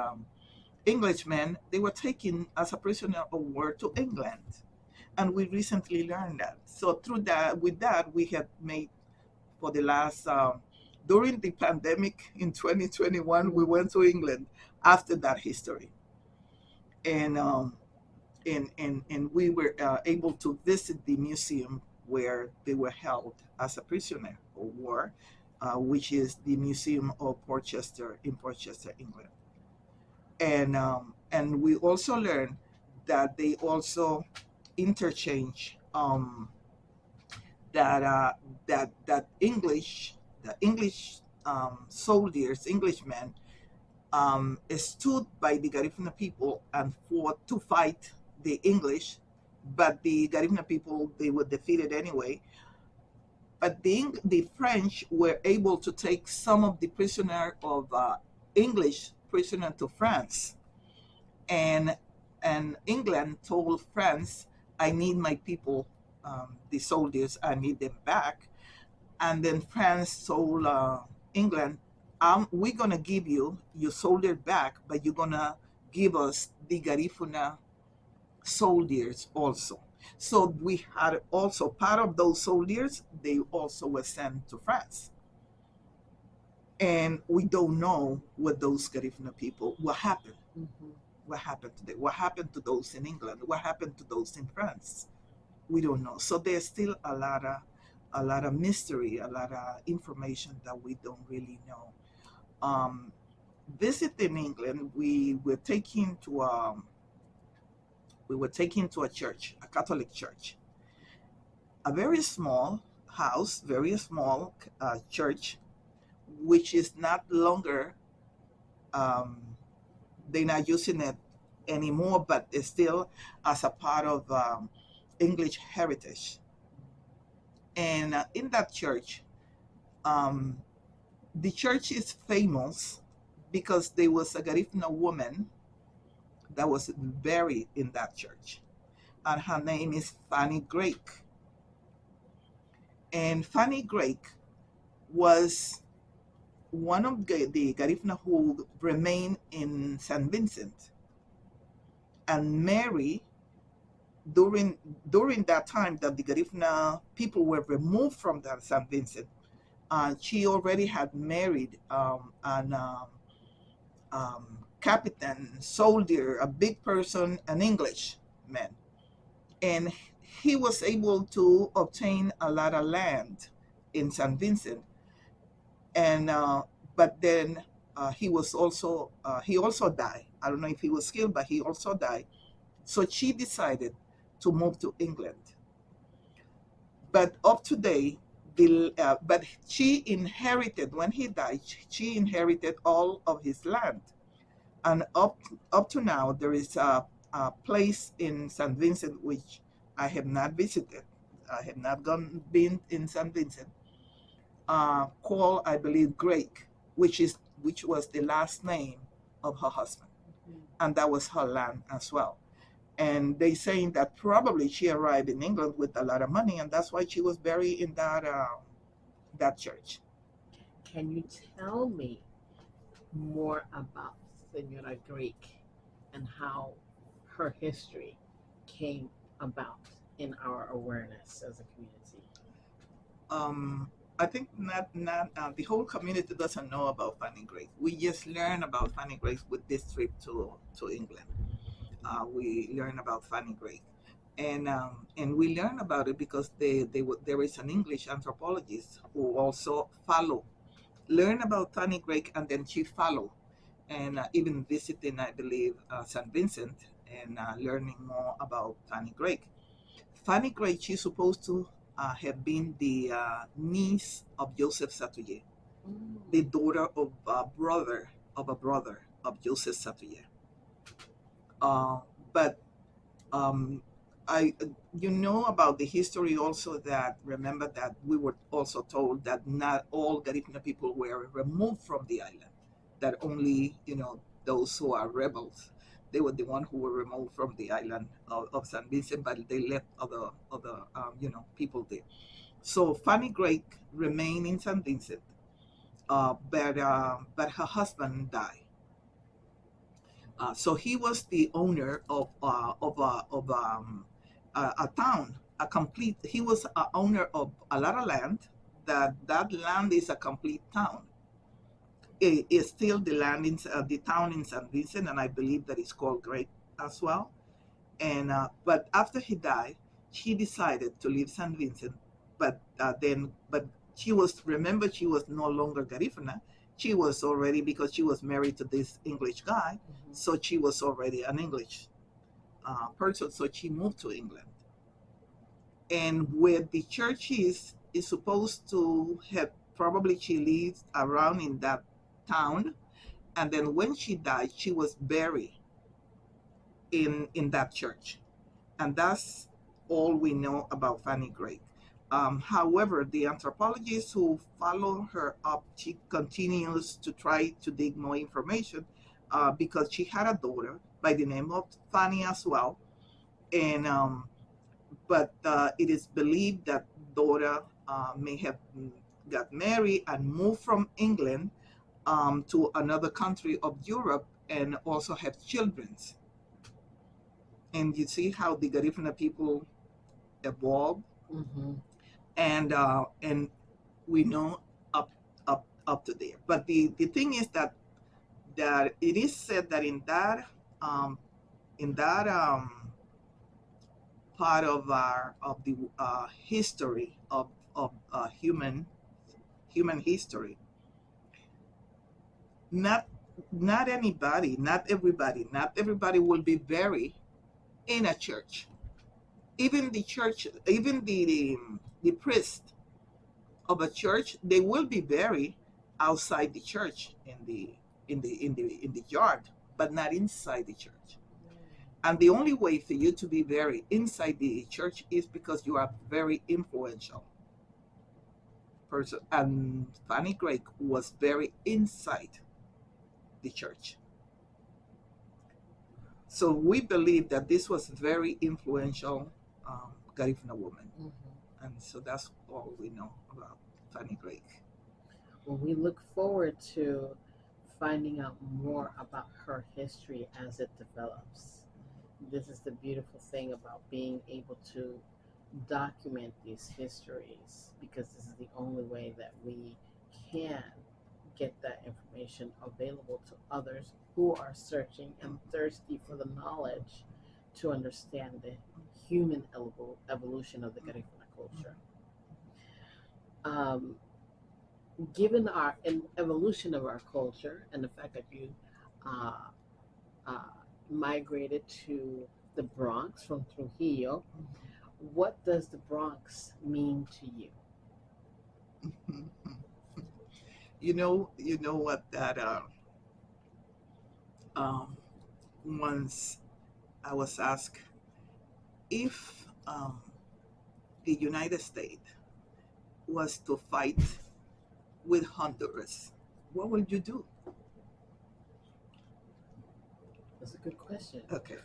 Englishmen, they were taken as a prisoner of war to England. And we recently learned that. So with that, we have made for the last, during the pandemic in 2021, we went to England after that history. And we were able to visit the museum where they were held as a prisoner of war, which is the Museum of Portchester in Portchester, England. And we also learned that they also interchange that the English soldiers, Englishmen, stood by the Garifuna people and fought to fight the English, but the Garifuna people, they were defeated anyway. But the French were able to take some of the prisoner of English prisoner to France, and England told France, "I need my people, the soldiers, I need them back." And then France told England, we're going to give you your soldier back, but you're going to give us the Garifuna soldiers also. So we had also part of those soldiers, they also were sent to France. And we don't know what those Garifuna people, what happened. Mm-hmm. What happened to them? What happened to those in England? What happened to those in France? We don't know. So there's still a lot of mystery, a lot of information that we don't really know. Visiting England, we were taken to a church, a Catholic church, a very small house, very small church, which is not longer. They're not using it anymore, but it's still as a part of English heritage. And in that church, the church is famous because there was a Garifuna woman that was buried in that church, and her name is Fanny Drake. And Fanny Drake was one of the Garifuna who remained in San Vincent, and Mary, during that time that the Garifuna people were removed from that San Vincent, she already had married an captain, soldier, a big person, an Englishman, and he was able to obtain a lot of land in San Vincent, and but then he also died. I don't know if he was killed, but he also died. So she decided to move to England. But up to date, but she inherited, when he died, she inherited all of his land. And up to now, there is a place in San Vincent which I have not visited. I have not been in San Vincent, called, I believe, Drake, which was the last name of her husband. Mm-hmm. And that was her land as well. And they saying that probably she arrived in England with a lot of money, and that's why she was buried in that church. Can you tell me more about Senora Greek and how her history came about in our awareness as a community? I think not the whole community doesn't know about Fanny Grace. We just learn about Fanny Grace with this trip to England. We learn about Fanny Grace, and we learn about it because there is an English anthropologist who also learn about Fanny Grace, and then she followed and even visiting, I believe, St. Vincent and learning more about Fanny Grace. Fanny Grace, she's supposed to have been the niece of Joseph Satouye, the daughter of a brother of Joseph Satouye. But um, I, you know about the history also, that remember that we were also told that not all Garifuna people were removed from the island, that only, those who are rebels, they were the one who were removed from the island of San Vincent, but they left other people there. So Fanny Drake remained in San Vincent, but her husband died. So he was the owner of a town, a complete. He was a owner of a lot of land. That land is a complete town. It is still the land in the town in San Vincent, and I believe that it's called Great as well. And but after he died, she decided to leave San Vincent. But she was no longer Garifuna. She was already, because she was married to this English guy, so she was already an English person. So she moved to England, and where the church is supposed to have, probably she lived around in that town, and then when she died, she was buried in that church. And that's all we know about Fanny Drake. However, the anthropologist who followed her up, she continues to try to dig more information, because she had a daughter by the name of Fanny as well. And but it is believed that daughter may have got married and moved from England to another country of Europe, and also have children. And you see how the Garifuna people evolved. And we know up to there. But the thing is that it is said that in that part of the history of human history, not not everybody will be buried in a church. Even the church, even the priest of a church, they will be buried outside the church in the yard, but not inside the church. And the only way for you to be buried inside the church is because you are very influential person. And Fanny Drake was buried inside the church. So we believe that this was very influential Garifuna woman. And so that's all we know about Fanny Drake. Well, we look forward to finding out more about her history as it develops. This is the beautiful thing about being able to document these histories, because this is the only way that we can get that information available to others who are searching and thirsty for the knowledge to understand the human evolution of the Garifuna culture. Um, Given our evolution of our culture and the fact that you uh, uh, migrated to the Bronx from Trujillo, what does the Bronx mean to you? You know what that once I was asked, if the United States was to fight with Honduras, what would you do? That's a good question. Okay,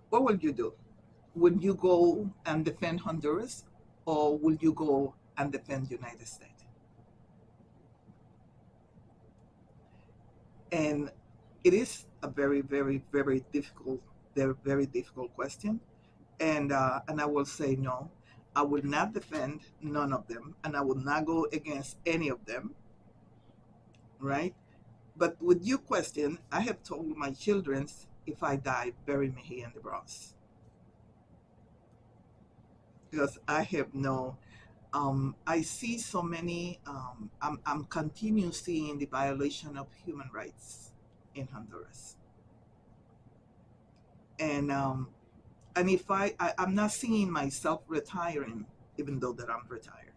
what would you do? Would you go and defend Honduras, or would you go and defend United States? And it is a very, very, very difficult question. And I will say no. I will not defend none of them, and I will not go against any of them, right? But with your question, I have told my children, if I die, bury me here in the Bronx. Because I have no, I see so many, I'm continue seeing the violation of human rights in Honduras. And if I'm not seeing myself retiring, even though that I'm retired,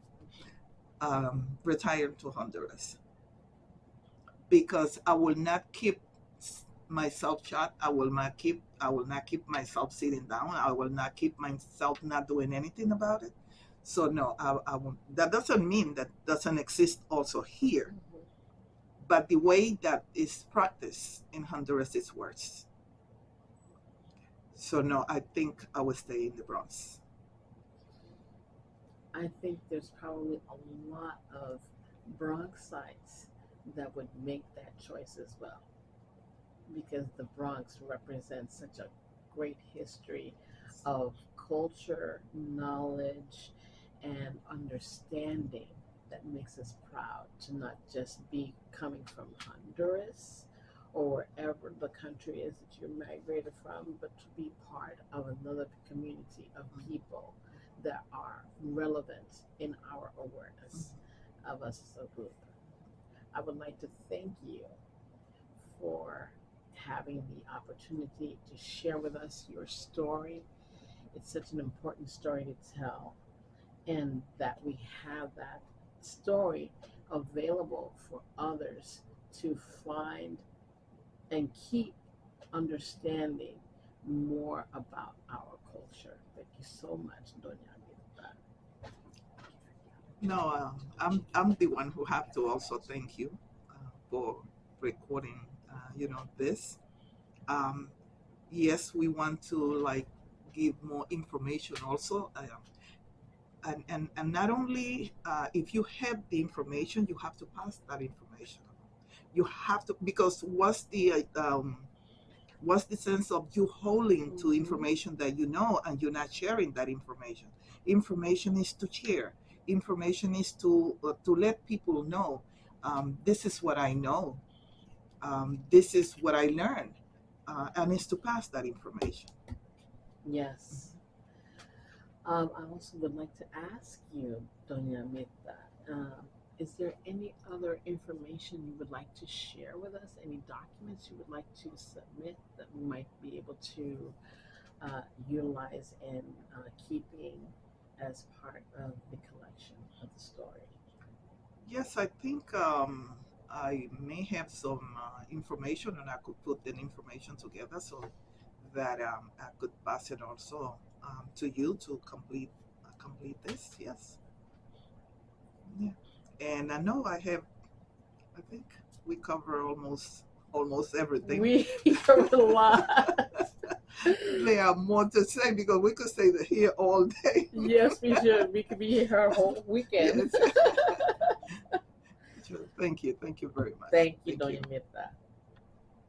retired to Honduras, because I will not keep myself shut. I will not keep myself sitting down. I will not keep myself not doing anything about it. So no, I won't. That doesn't mean that doesn't exist also here, but the way that is practiced in Honduras is worse. So no, I think I will stay in the Bronx. I think there's probably a lot of Bronxites that would make that choice as well, because the Bronx represents such a great history of culture, knowledge, and understanding that makes us proud to not just be coming from Honduras or wherever the country is that you're migrated from, but to be part of another community of people that are relevant in our awareness of us as a group. I would like to thank you for having the opportunity to share with us your story. It's such an important story to tell, and that we have that story available for others to find and keep understanding more about our culture. Thank you so much, Doña Mirtha. No, I'm the one who have to also thank you for recording, this. Um, yes, we want to like give more information also, and not only if you have the information, you have to pass that information. You have to, because what's the sense of you holding to information that you know and you're not sharing that information? Information is to share. Information is to let people know. This is what I know. This is what I learned, and it's to pass that information. Yes. I also would like to ask you, Doña Mirtha, is there any other information you would like to share with us? Any documents you would like to submit that we might be able to utilize in keeping as part of the collection of the story? Yes, I think I may have some information, and I could put that information together so that I could pass it also to you to complete this. Yes, yeah, and I know I have. I think we cover almost everything. We covered a lot. There are more to say because we could stay here all day. Yes, we should. We could be here our whole weekend. Yes. Sure. Thank you very much. Thank you, Doña Mirtha.